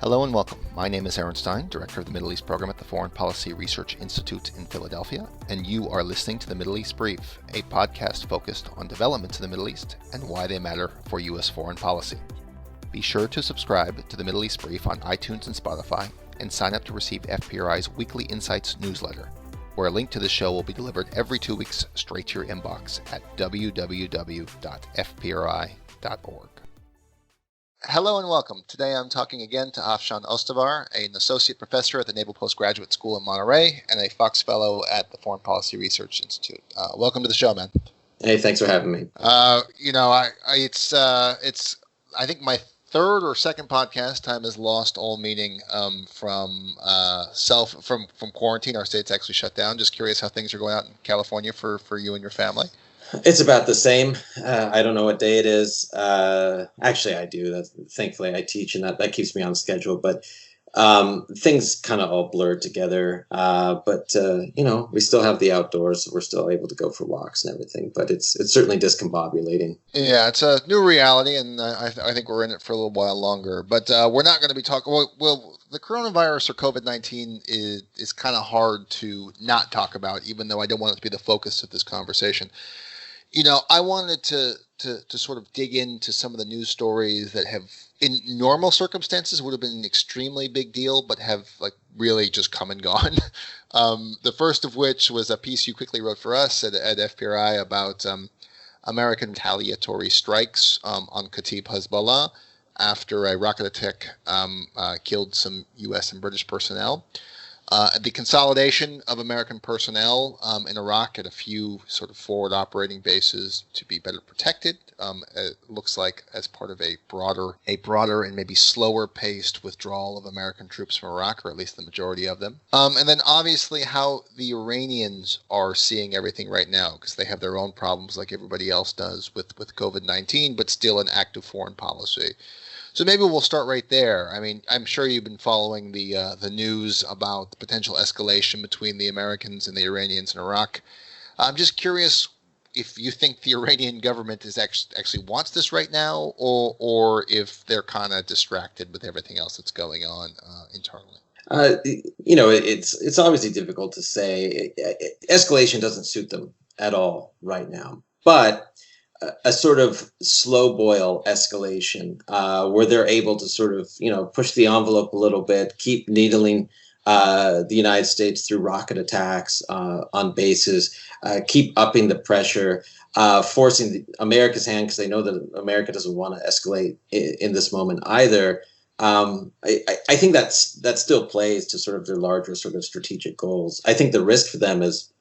Hello and welcome. My name is Aaron Stein, Director of the Middle East Program at the Foreign Policy Research Institute in Philadelphia, and you are listening to the Middle East Brief, a podcast focused on developments in the Middle East and why they matter for U.S. foreign policy. Be sure to subscribe to the Middle East Brief on iTunes and Spotify, and sign up to receive FPRI's Weekly Insights newsletter, where a link to the show will be delivered every 2 weeks straight to your inbox at www.fpri.org. Hello and welcome. Today I'm talking again to Afshon Ostovar, an associate professor at the Naval PostGraduate School in Monterey and a Fox Fellow at the Foreign Policy Research Institute. Welcome to the show, man. Hey, thanks for having me. It's I think my third or second podcast time has lost all meaning from quarantine. Our state's actually shut down. Just curious how things are going out in California for you and your family. It's about the same. I don't know what day it is. Actually, I do. Thankfully, I teach, and that keeps me on schedule. But things kind of all blur together. But we still have the outdoors. So we're still able to go for walks and everything. But it's certainly discombobulating. Yeah, it's a new reality, and I think we're in it for a little while longer. But we're not going to be talking. Well, the coronavirus or COVID-19 is kind of hard to not talk about, even though I don't want it to be the focus of this conversation. I wanted to sort of dig into some of the news stories that have, in normal circumstances, would have been an extremely big deal, but have really just come and gone. The first of which was a piece you quickly wrote for us at FPRI about American retaliatory strikes on Kataib Hezbollah after a rocket attack killed some U.S. and British personnel. The consolidation of American personnel in Iraq at a few sort of forward operating bases to be better protected. It looks like as part of a broader and maybe slower paced withdrawal of American troops from Iraq, or at least the majority of them. And then obviously how the Iranians are seeing everything right now, because they have their own problems like everybody else does with COVID-19, but still an active foreign policy. So maybe we'll start right there. I mean, I'm sure you've been following the news about the potential escalation between the Americans and the Iranians in Iraq. I'm just curious if you think the Iranian government is actually wants this right now, or if they're kind of distracted with everything else that's going on internally. It's obviously difficult to say. Escalation doesn't suit them at all right now, but a sort of slow boil escalation where they're able to sort of, push the envelope a little bit, keep needling the United States through rocket attacks on bases, keep upping the pressure, forcing America's hand, because they know that America doesn't want to escalate in this moment either. I think that still plays to sort of their larger sort of strategic goals. I think the risk for them is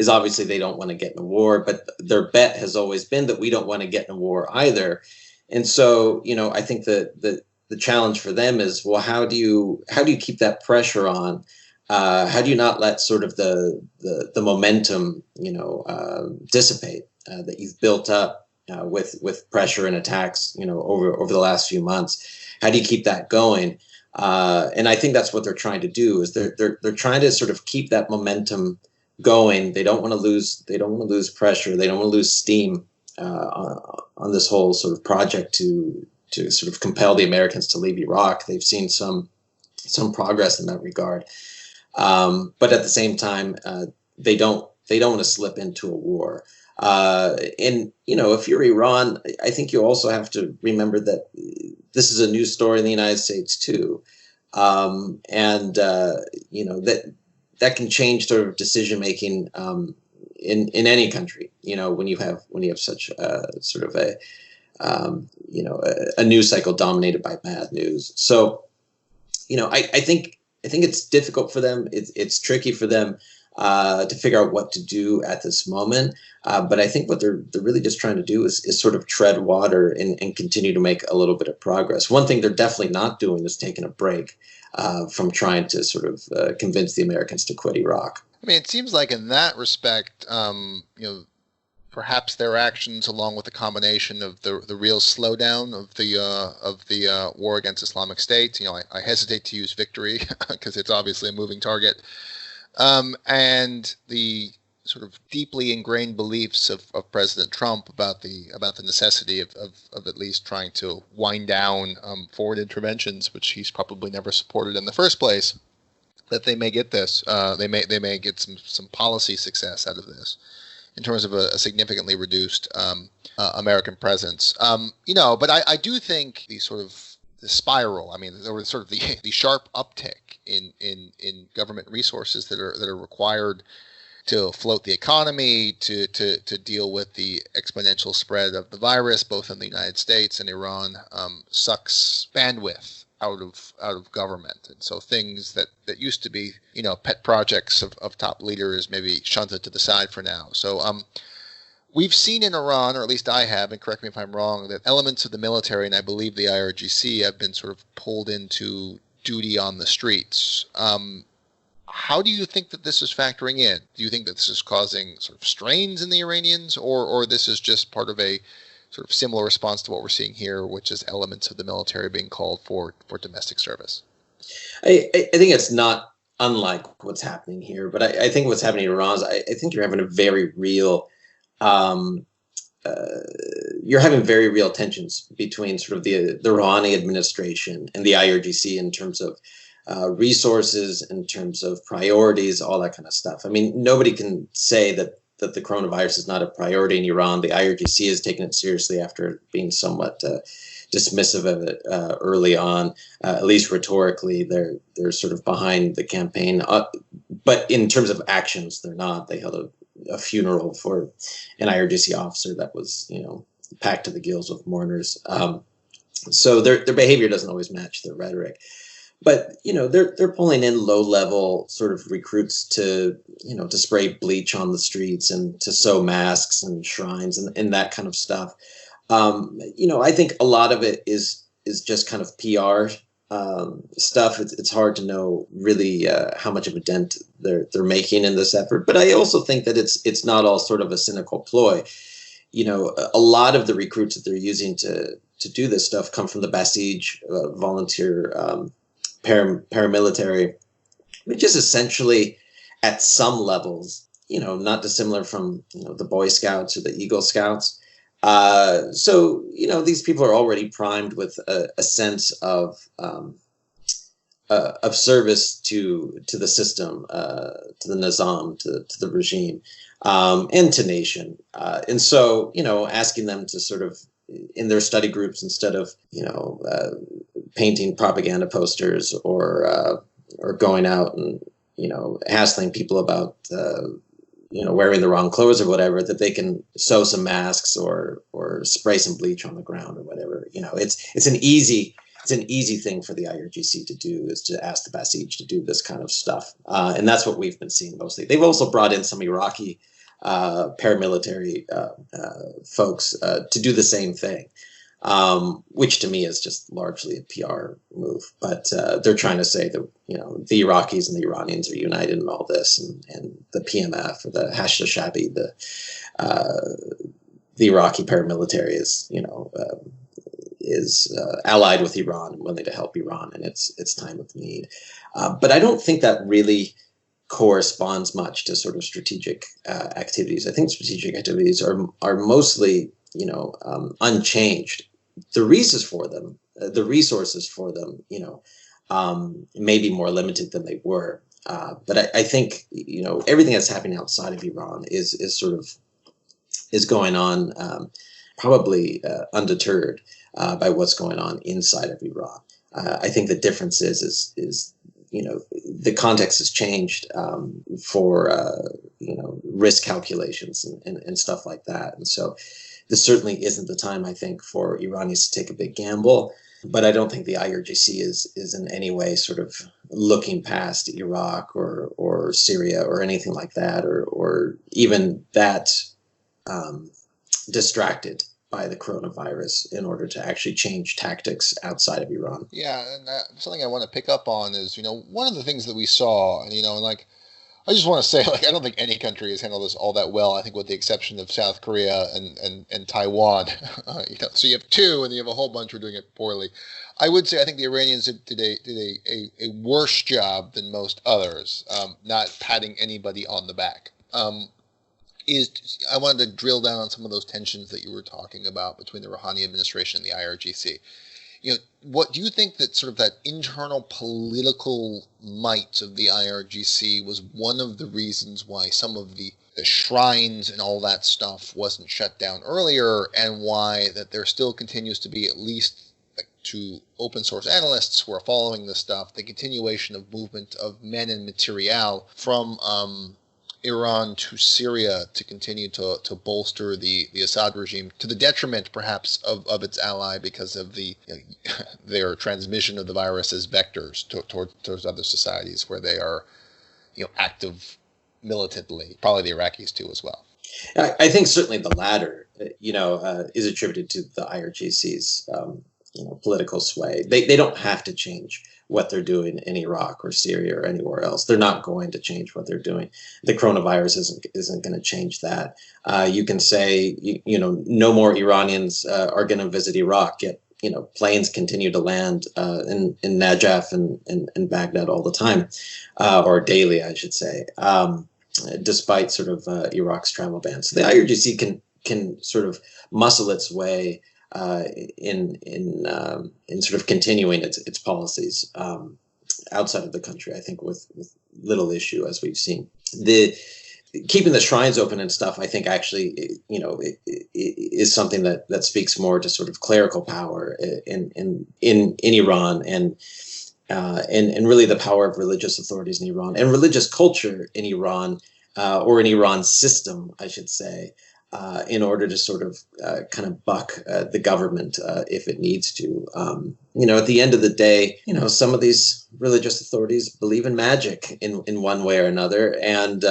obviously they don't want to get in a war, but their bet has always been that we don't want to get in a war either. And so, I think that the challenge for them is, well, how do you keep that pressure on? How do you not let sort of the momentum, dissipate that you've built up with pressure and attacks, over the last few months? How do you keep that going? And I think that's what they're trying to do, is they're trying to sort of keep that momentum going. They don't want to lose pressure. They don't want to lose steam on this whole sort of project to sort of compel the Americans to leave Iraq. They've seen some progress in that regard, but at the same time, they don't want to slip into a war. And if you're Iran, I think you also have to remember that this is a news story in the United States too, that can change sort of decision making in any country. When you have such sort of a news cycle dominated by bad news. So, I think it's difficult for them. It's tricky for them to figure out what to do at this moment. But I think what they're really just trying to do is sort of tread water and continue to make a little bit of progress. One thing they're definitely not doing is taking a break from trying to sort of convince the Americans to quit Iraq. I mean, it seems like in that respect, perhaps their actions, along with the combination of the real slowdown of the war against Islamic State, I hesitate to use victory because it's obviously a moving target, and the sort of deeply ingrained beliefs of President Trump about the necessity of at least trying to wind down foreign interventions, which he's probably never supported in the first place, that they may get this. They may get some policy success out of this in terms of a significantly reduced American presence. But I do think the spiral. I mean, there was sort of the sharp uptick in government resources that are required to float the economy, to deal with the exponential spread of the virus, both in the United States and Iran, sucks bandwidth out of government. And so things that used to be, pet projects of top leaders maybe shunted to the side for now. So we've seen in Iran, or at least I have, and correct me if I'm wrong, that elements of the military, and I believe the IRGC, have been sort of pulled into duty on the streets. How do you think that this is factoring in? Do you think that this is causing sort of strains in the Iranians, or this is just part of a sort of similar response to what we're seeing here, which is elements of the military being called for domestic service? I think it's not unlike what's happening here, but I think what's happening in Iran is I think you're having a very real very real tensions between sort of the Rouhani administration and the IRGC in terms of resources, in terms of priorities, all that kind of stuff. I mean, nobody can say that the coronavirus is not a priority in Iran. The IRGC has taken it seriously after being somewhat dismissive of it early on. At least rhetorically, they're sort of behind the campaign. But in terms of actions, they're not. They held a funeral for an IRGC officer that was, packed to the gills with mourners. So their behavior doesn't always match their rhetoric. But they're pulling in low-level sort of recruits to spray bleach on the streets and to sew masks and shrines and that kind of stuff. I think a lot of it is just kind of PR stuff. It's hard to know really how much of a dent they're making in this effort. But I also think that it's not all sort of a cynical ploy. A lot of the recruits that they're using to do this stuff come from the Basij volunteer paramilitary, which is essentially at some levels, not dissimilar from the Boy Scouts or the Eagle Scouts. So these people are already primed with a sense of service to the system, to the Nizam, to the regime, and to nation. And so asking them to sort of in their study groups instead of painting propaganda posters or going out and hassling people about wearing the wrong clothes or whatever, that they can sew some masks or spray some bleach on the ground or whatever. It's an easy thing for the IRGC to do, is to ask the Basij to do this kind of stuff, and that's what we've been seeing mostly. They've also brought in some Iraqi paramilitary folks to do the same thing, which to me is just largely a PR move. But they're trying to say that the Iraqis and the Iranians are united in all this, and the PMF or the Hashd-e-Shabi, the Iraqi paramilitary is allied with Iran and willing to help Iran in its time of need. But I don't think that really corresponds much to sort of strategic activities. I think strategic activities are mostly unchanged. The reasons for them, the resources for them, may be more limited than they were. But I think everything that's happening outside of Iran is going on probably undeterred by what's going on inside of Iran. I think the difference is the context has changed for risk calculations and stuff like that. And so this certainly isn't the time, I think, for Iranians to take a big gamble. But I don't think the IRGC is in any way sort of looking past Iraq or Syria or anything like that, or even that distracted by the coronavirus in order to actually change tactics outside of Iran. Yeah, and something I want to pick up on is, one of the things that we saw, and, I just want to say, I don't think any country has handled this all that well, I think with the exception of South Korea and Taiwan. So you have two, and you have a whole bunch who are doing it poorly. I would say I think the Iranians did a worse job than most others, not patting anybody on the back. I wanted to drill down on some of those tensions that you were talking about between the Rouhani administration and the IRGC. What do you think that sort of that internal political might of the IRGC was one of the reasons why some of the shrines and all that stuff wasn't shut down earlier, and why that there still continues to be, at least to open source analysts who are following this stuff, the continuation of movement of men and material from Iran to Syria to continue to bolster the Assad regime, to the detriment perhaps of its ally because of their transmission of the virus as vectors towards other societies where they are active militantly, probably the Iraqis too as well. I think certainly the latter, is attributed to the IRGC's political sway. They don't have to change what they're doing in Iraq or Syria or anywhere else. They're not going to change what they're doing. The coronavirus isn't going to change that. You can say, no more Iranians are going to visit Iraq, yet planes continue to land in Najaf and Baghdad all the time, or daily, I should say, despite sort of Iraq's travel ban. So the IRGC can sort of muscle its way in sort of continuing its policies outside of the country, I think with little issue, as we've seen. Keeping the shrines open and stuff, I think actually, it is something that speaks more to sort of clerical power in Iran and really the power of religious authorities in Iran and religious culture in Iran, or in Iran's system, I should say, in order to sort of kind of buck the government if it needs to. At the end of the day, some of these religious authorities believe in magic in one way or another, and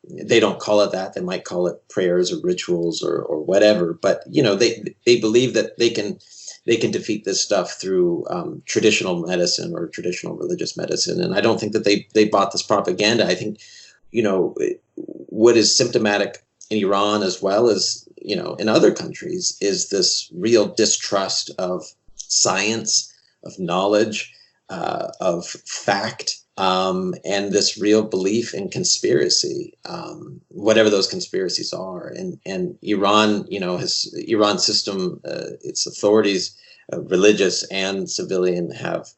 they don't call it that. They might call it prayers or rituals or whatever, but they believe that they can defeat this stuff through traditional medicine or traditional religious medicine. And I don't think that they bought this propaganda. I think what is symptomatic in Iran, as well as in other countries, is this real distrust of science, of knowledge, of fact, and this real belief in conspiracy, whatever those conspiracies are. And Iran, Iran's system, its authorities, religious and civilian, have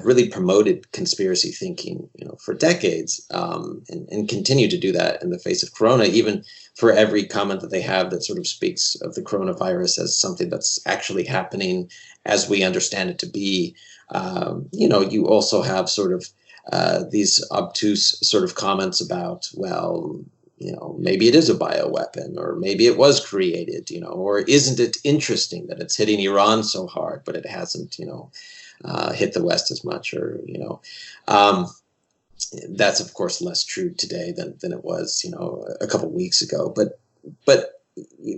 really promoted conspiracy thinking, for decades, and continue to do that in the face of Corona, even for every comment that they have that sort of speaks of the coronavirus as something that's actually happening as we understand it to be. You also have sort of these obtuse sort of comments about, well, maybe it is a bioweapon, or maybe it was created, or isn't it interesting that it's hitting Iran so hard, but it hasn't, hit the West as much, or that's of course less true today than it was a couple of weeks ago. But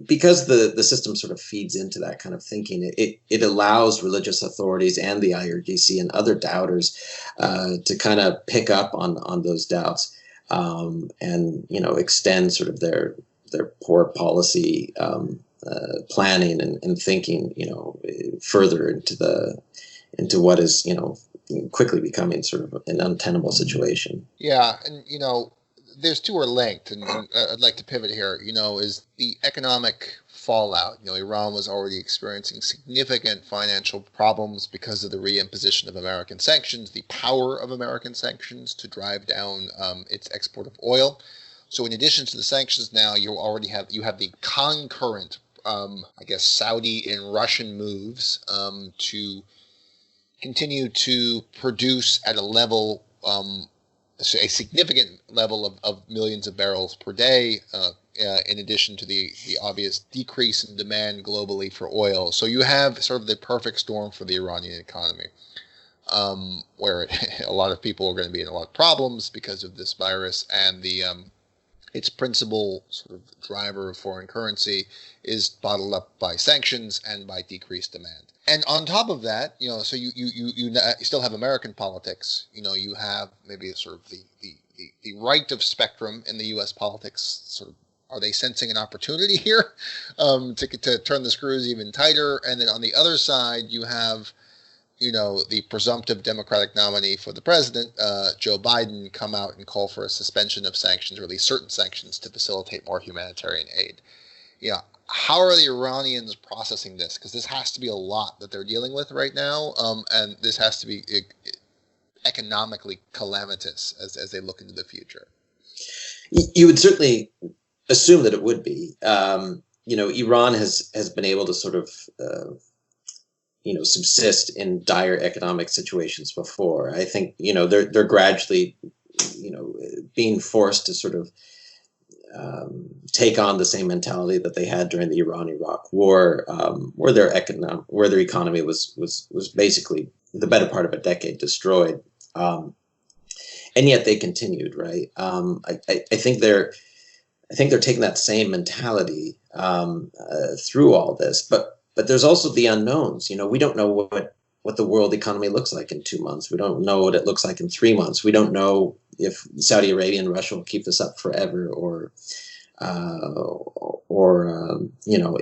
because the system sort of feeds into that kind of thinking, it allows religious authorities and the IRGC and other doubters to kind of pick up on those doubts, and extend sort of their poor policy planning and thinking further into what is, quickly becoming sort of an untenable situation. Yeah, and there's two are linked, and I'd like to pivot here. Is the economic fallout. Iran was already experiencing significant financial problems because of the reimposition of American sanctions, the power of American sanctions to drive down its export of oil. So in addition to the sanctions, now you have the concurrent, Saudi and Russian moves to continue to produce at a level, a significant level of millions of barrels per day, in addition to the obvious decrease in demand globally for oil. So you have sort of the perfect storm for the Iranian economy, where a lot of people are going to be in a lot of problems because of this virus, and its principal sort of driver of foreign currency is bottled up by sanctions and by decreased demand. And on top of that, so you still have American politics. You have maybe sort of the right of spectrum in the U.S. politics. Sort of, are they sensing an opportunity here to turn the screws even tighter? And then on the other side, you have the presumptive Democratic nominee for the president, Joe Biden, come out and call for a suspension of sanctions, or at least certain sanctions, to facilitate more humanitarian aid. How are the Iranians processing this? Because this has to be a lot that they're dealing with right now, and this has to be economically calamitous as they look into the future. You would certainly assume that it would be. Iran has been able to sort of subsist in dire economic situations before. I think they're gradually being forced to sort of take on the same mentality that they had during the Iran-Iraq War, where their economy was basically the better part of a decade destroyed, and yet they continued. Right. I think they're taking that same mentality through all this, but there's also the unknowns. We don't know what the world economy looks like in 2 months. We don't know what it looks like in 3 months. We don't know if Saudi Arabia and Russia will keep this up forever, or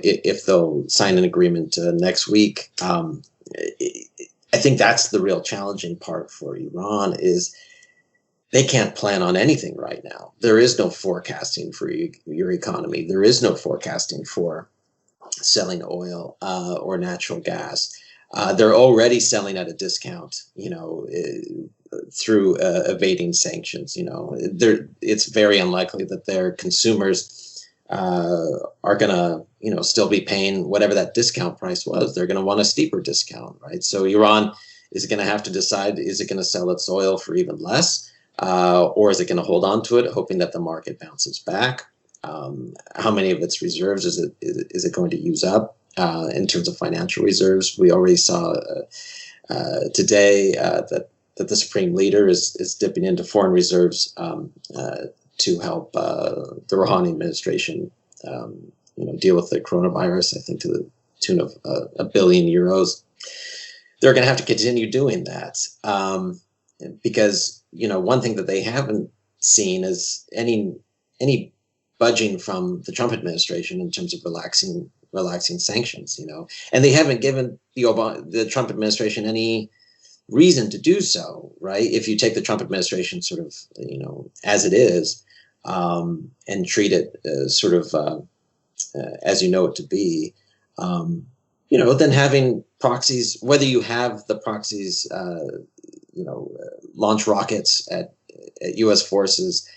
if they'll sign an agreement next week. I think that's the real challenging part for Iran, is they can't plan on anything right now. There is no forecasting for your economy. There is no forecasting for selling oil or natural gas. They're already selling at a discount, through evading sanctions. It's very unlikely that their consumers are going to, still be paying whatever that discount price was. They're going to want a steeper discount, right? So Iran is going to have to decide: is it going to sell its oil for even less, or is it going to hold on to it, hoping that the market bounces back? How many of its reserves is it going to use up? In terms of financial reserves, we already saw today that the Supreme Leader is dipping into foreign reserves to help the Rouhani administration deal with the coronavirus. I think to the tune of €1 billion. They're going to have to continue doing that because one thing that they haven't seen is any budging from the Trump administration in terms of relaxing sanctions, and they haven't given the Trump administration any reason to do so, right? If you take the Trump administration sort of, as it is, and treat it sort of as you know it to be, then having proxies, whether you have the proxies, launch rockets at U.S. forces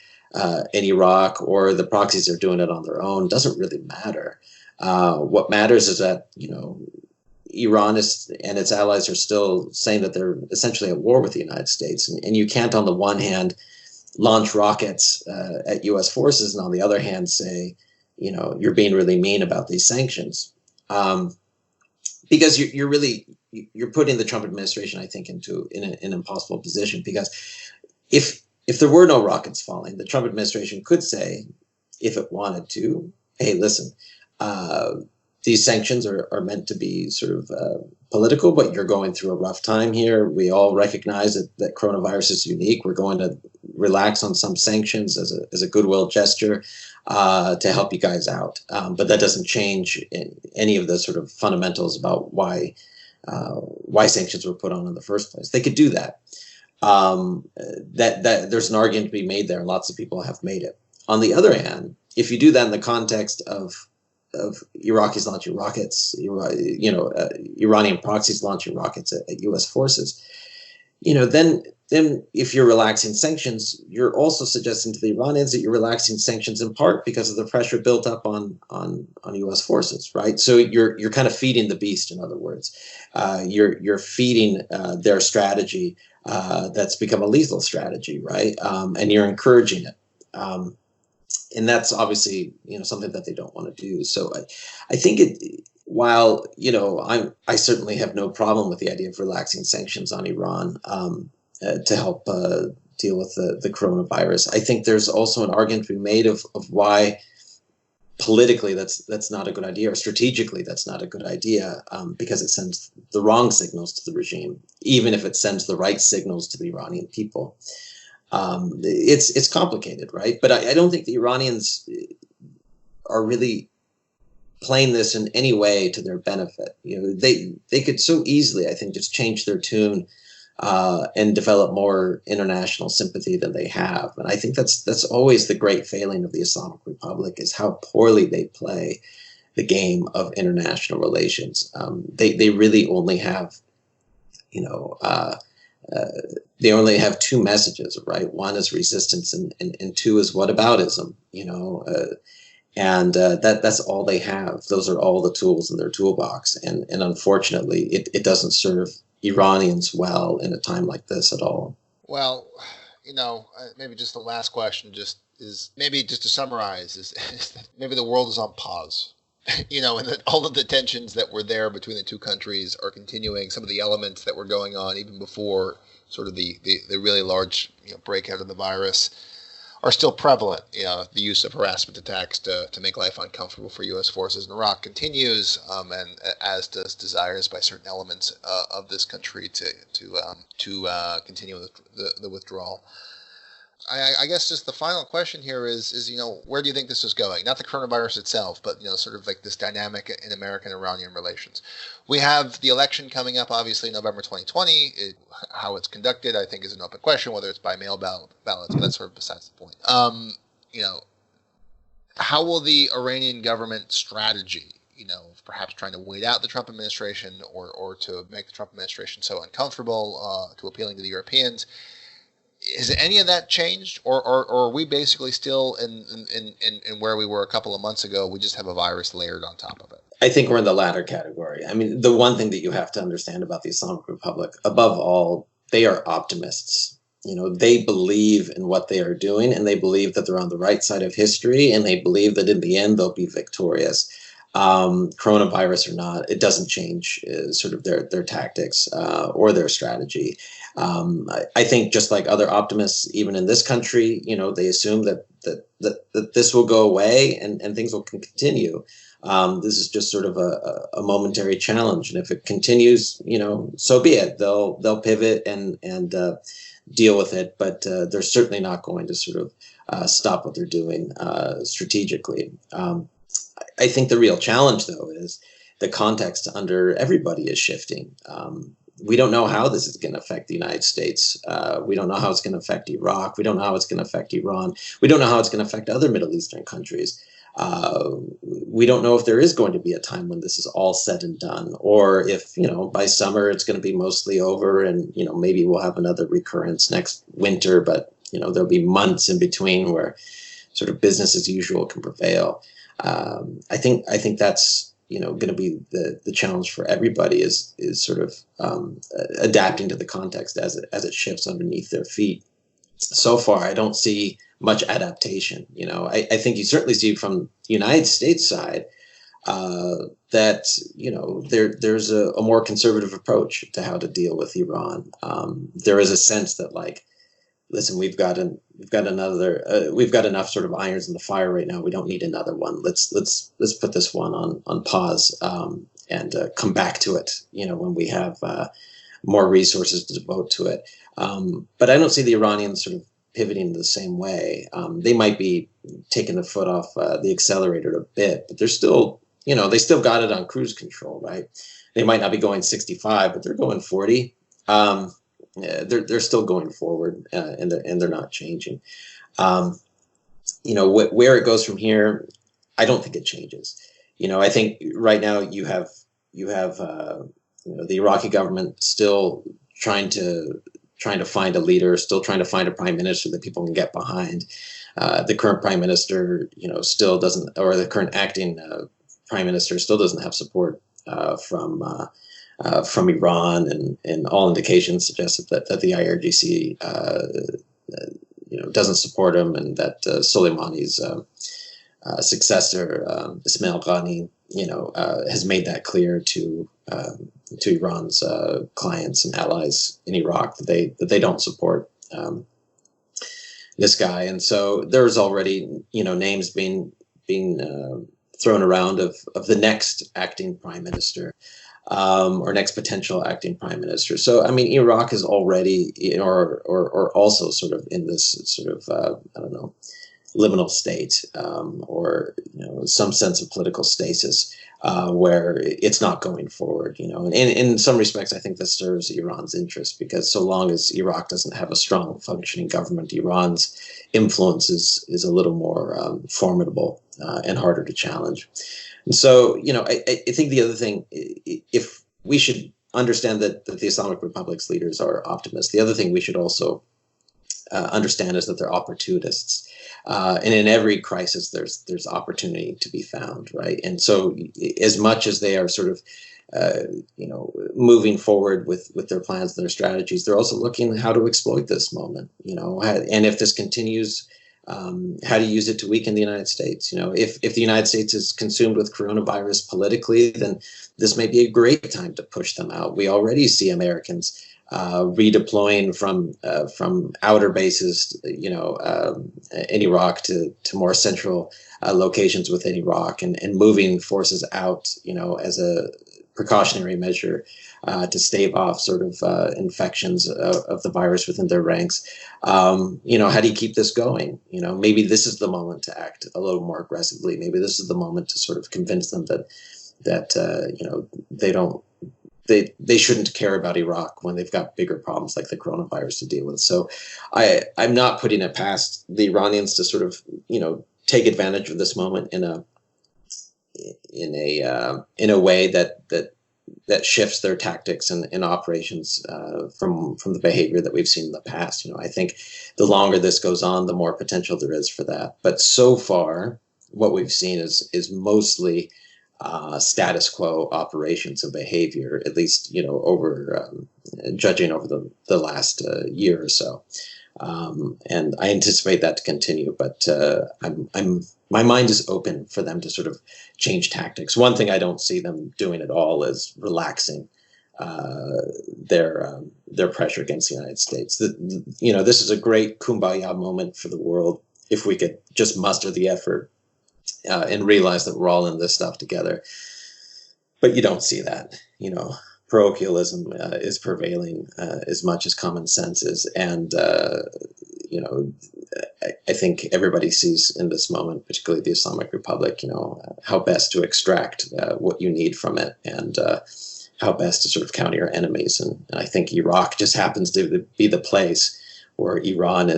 in Iraq, or the proxies are doing it on their own, doesn't really matter. What matters is that, Iran and its allies are still saying that they're essentially at war with the United States. And you can't, on the one hand, launch rockets at U.S. forces, and on the other hand say, you're being really mean about these sanctions. Because you're putting the Trump administration, I think, into an impossible position. Because if there were no rockets falling, the Trump administration could say, if it wanted to, hey, listen, these sanctions are meant to be sort of political, but you're going through a rough time here. We all recognize that coronavirus is unique. We're going to relax on some sanctions as a goodwill gesture to help you guys out. But that doesn't change any of the sort of fundamentals about why sanctions were put on in the first place. They could do that. That there's an argument to be made there, and lots of people have made it. On the other hand, if you do that in the context of Iraqis launching rockets, Iranian proxies launching rockets at U.S. forces, then if you're relaxing sanctions, you're also suggesting to the Iranians that you're relaxing sanctions in part because of the pressure built up on U.S. forces, right? So you're kind of feeding the beast. In other words, you're feeding their strategy that's become a lethal strategy, right? And you're encouraging it. And that's obviously, something that they don't want to do. So I think while, I certainly have no problem with the idea of relaxing sanctions on Iran to help deal with the coronavirus, I think there's also an argument to be made of why politically that's not a good idea, or strategically that's not a good idea, because it sends the wrong signals to the regime, even if it sends the right signals to the Iranian people. It's complicated, right? But I don't think the Iranians are really playing this in any way to their benefit. They could so easily, I think, just change their tune and develop more international sympathy than they have. And I think that's always the great failing of the Islamic Republic, is how poorly they play the game of international relations. They really only have, they only have two messages, right? One is resistance, and two is whataboutism. That's all they have. Those are all the tools in their toolbox, and unfortunately, it doesn't serve Iranians well in a time like this at all. Well, maybe just the last question maybe just to summarize is that maybe the world is on pause. And that all of the tensions that were there between the two countries are continuing. Some of the elements that were going on even before sort of the really large breakout of the virus are still prevalent. The use of harassment attacks to make life uncomfortable for U.S. forces in Iraq continues, and as does desires by certain elements of this country to continue the withdrawal. I guess just the final question here is where do you think this is going? Not the coronavirus itself, but sort of like this dynamic in American-Iranian relations. We have the election coming up, obviously November 2020. How it's conducted, I think, is an open question, whether it's by mail ballots, but that's sort of besides the point. How will the Iranian government strategy, perhaps trying to wait out the Trump administration or to make the Trump administration so uncomfortable to appealing to the Europeans? Has any of that changed, or are we basically still in where we were a couple of months ago? We just have a virus layered on top of it. I think we're in the latter category. I mean, the one thing that you have to understand about the Islamic Republic, above all, they are optimists. They believe in what they are doing, and they believe that they're on the right side of history, and they believe that in the end they'll be victorious. Coronavirus or not, it doesn't change sort of their tactics or their strategy. I think just like other optimists, even in this country, they assume that this will go away and things will continue. This is just sort of a momentary challenge, and if it continues, so be it. They'll pivot and deal with it, but they're certainly not going to sort of stop what they're doing strategically. I think the real challenge, though, is the context under everybody is shifting. We don't know how this is going to affect the United States. We don't know how it's going to affect Iraq. We don't know how it's going to affect Iran. We don't know how it's going to affect other Middle Eastern countries. We don't know if there is going to be a time when this is all said and done, or if, by summer it's going to be mostly over and, maybe we'll have another recurrence next winter, but, there'll be months in between where sort of business as usual can prevail. I think that's going to be the challenge for everybody is sort of adapting to the context as it shifts underneath their feet. So far, I don't see much adaptation. I think you certainly see from the United States side that there's a more conservative approach to how to deal with Iran. There is a sense that, like, listen, we've got enough sort of irons in the fire right now. We don't need another one. Let's put this one on pause and come back to it. When we have more resources to devote to it. But I don't see the Iranians sort of pivoting the same way. They might be taking the foot off the accelerator a bit, but they're still, they still got it on cruise control, right? They might not be going 65, but they're going 40. They're still going forward, and they're not changing. Where it goes from here, I don't think it changes. I think right now you have the Iraqi government still trying to find a leader, still trying to find a prime minister that people can get behind. The current prime minister, still doesn't, or the current acting prime minister still doesn't have support from Iran, and all indications suggest that the IRGC doesn't support him, and that Soleimani's successor, Ismail Ghani, has made that clear to Iran's clients and allies in Iraq that they don't support this guy. And so there's already names being thrown around of the next acting prime minister. Or next potential acting prime minister. So, I mean, Iraq is already, or also sort of in this sort of, liminal state, or some sense of political stasis, where it's not going forward. And in some respects, I think this serves Iran's interest, because so long as Iraq doesn't have a strong functioning government, Iran's influence is a little more formidable and harder to challenge. And so, I think the other thing, if we should understand that the Islamic Republic's leaders are optimists, the other thing we should also understand is that they're opportunists. And in every crisis, there's opportunity to be found, right? And so, as much as they are sort of, moving forward with their plans and their strategies, they're also looking at how to exploit this moment, and if this continues, how to use it to weaken the United States. If the United States is consumed with coronavirus politically, then this may be a great time to push them out. We already see Americans redeploying from outer bases, in Iraq to more central locations within Iraq, and moving forces out, as a precautionary measure to stave off sort of infections of the virus within their ranks. How do you keep this going? Maybe this is the moment to act a little more aggressively. Maybe this is the moment to sort of convince them that they shouldn't care about Iraq when they've got bigger problems like the coronavirus to deal with. So I'm not putting it past the Iranians to sort of, take advantage of this moment in a way that shifts their tactics and operations from the behavior that we've seen in the past. I think the longer this goes on, the more potential there is for that. But so far, what we've seen is mostly status quo operations of behavior, at least over judging over the last year or so. And I anticipate that to continue, but my mind is open for them to sort of change tactics. One thing I don't see them doing at all is relaxing their pressure against the United States. This is a great kumbaya moment for the world if we could just muster the effort and realize that we're all in this stuff together. But you don't see that. Parochialism is prevailing as much as common sense is, and I think everybody sees in this moment, particularly the Islamic Republic, how best to extract what you need from it, and how best to sort of counter your enemies. And I think Iraq just happens to be the place where Iran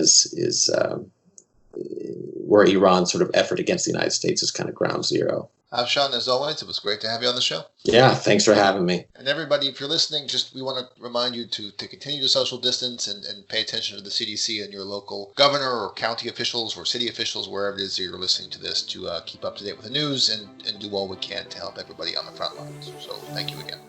where Iran's sort of effort against the United States is kind of ground zero. Afshon, as always, it was great to have you on the show. Yeah, thanks for having me. And everybody, if you're listening, we want to remind you to continue to social distance and pay attention to the CDC and your local governor or county officials or city officials, wherever it is that you're listening to this, to keep up to date with the news and do all we can to help everybody on the front lines. So thank you again.